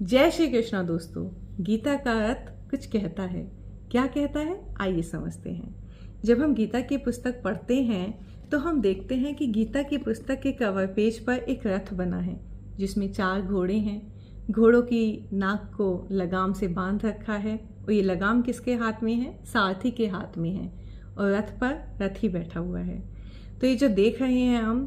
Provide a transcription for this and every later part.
जय श्री कृष्णा दोस्तों। गीता का अर्थ कुछ कहता है। क्या कहता है, आइए समझते हैं। जब हम गीता की पुस्तक पढ़ते हैं तो हम देखते हैं कि गीता की पुस्तक के कवर पेज पर एक रथ बना है जिसमें 4 घोड़े हैं। घोड़ों की नाक को लगाम से बांध रखा है और ये लगाम किसके हाथ में है? सारथी के हाथ में है और रथ पर रथी बैठा हुआ है। तो ये जो देख रहे हैं हम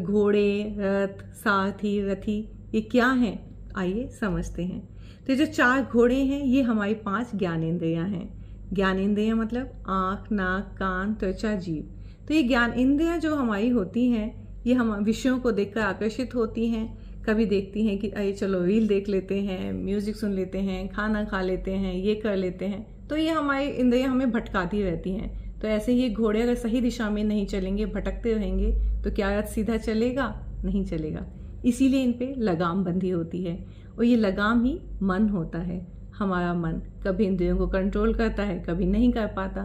घोड़े, रथ, सारथी, रथी, ये क्या हैं? आइए समझते हैं। तो जो 4 घोड़े हैं ये हमारी 5 ज्ञानेंद्रियां हैं। ज्ञानेंद्रियां मतलब आँख, नाक, कान, त्वचा, जीभ। तो ये ज्ञान इंद्रियां जो हमारी होती हैं ये हम विषयों को देखकर आकर्षित होती हैं। कभी देखती हैं कि अरे चलो रील देख लेते हैं, म्यूजिक सुन लेते हैं, खाना खा लेते हैं, ये कर लेते हैं। तो ये हमारी इंद्रियां हमें भटकाती रहती हैं। तो ऐसे ये घोड़े अगर सही दिशा में नहीं चलेंगे, भटकते रहेंगे, तो क्या रथ सीधा चलेगा? नहीं चलेगा। इसीलिए इन पे लगाम बंधी होती है और ये लगाम ही मन होता है। हमारा मन कभी इंद्रियों को कंट्रोल करता है, कभी नहीं कर पाता।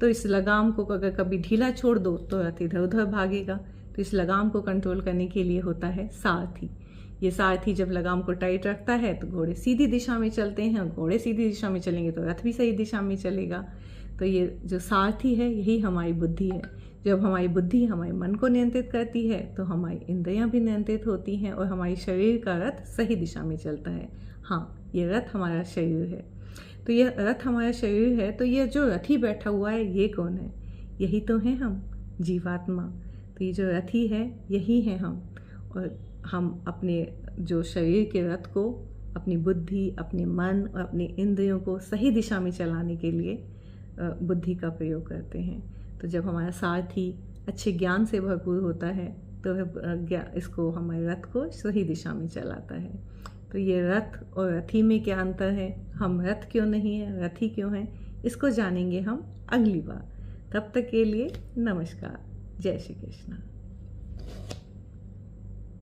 तो इस लगाम को अगर कभी ढीला छोड़ दो तो रथ इधर उधर भागेगा। तो इस लगाम को कंट्रोल करने के लिए होता है सारथी। ये सारथी जब लगाम को टाइट रखता है तो घोड़े सीधी दिशा में चलते हैं और घोड़े सीधी दिशा में चलेंगे तो रथ भी सही दिशा में चलेगा। तो ये जो सारथी है यही हमारी बुद्धि है। जब हमारी बुद्धि हमारे मन को नियंत्रित करती है तो हमारी इंद्रियां भी नियंत्रित होती हैं और हमारी शरीर का रथ सही दिशा में चलता है। हाँ, ये रथ हमारा शरीर है। तो ये रथ हमारा शरीर है। तो ये जो रथी बैठा हुआ है ये कौन है? यही तो है हम, जीवात्मा। तो ये जो रथी है यही है हम। और हम अपने जो शरीर के रथ को अपनी बुद्धि, अपने मन और अपने इंद्रियों को सही दिशा में चलाने के लिए बुद्धि का प्रयोग करते हैं। तो जब हमारा सारथी अच्छे ज्ञान से भरपूर होता है तो वह इसको हमारे रथ को सही दिशा में चलाता है। तो ये रथ और रथी में क्या अंतर है? हम रथ क्यों नहीं है, रथी क्यों है, इसको जानेंगे हम अगली बार। तब तक के लिए नमस्कार। जय श्री कृष्ण।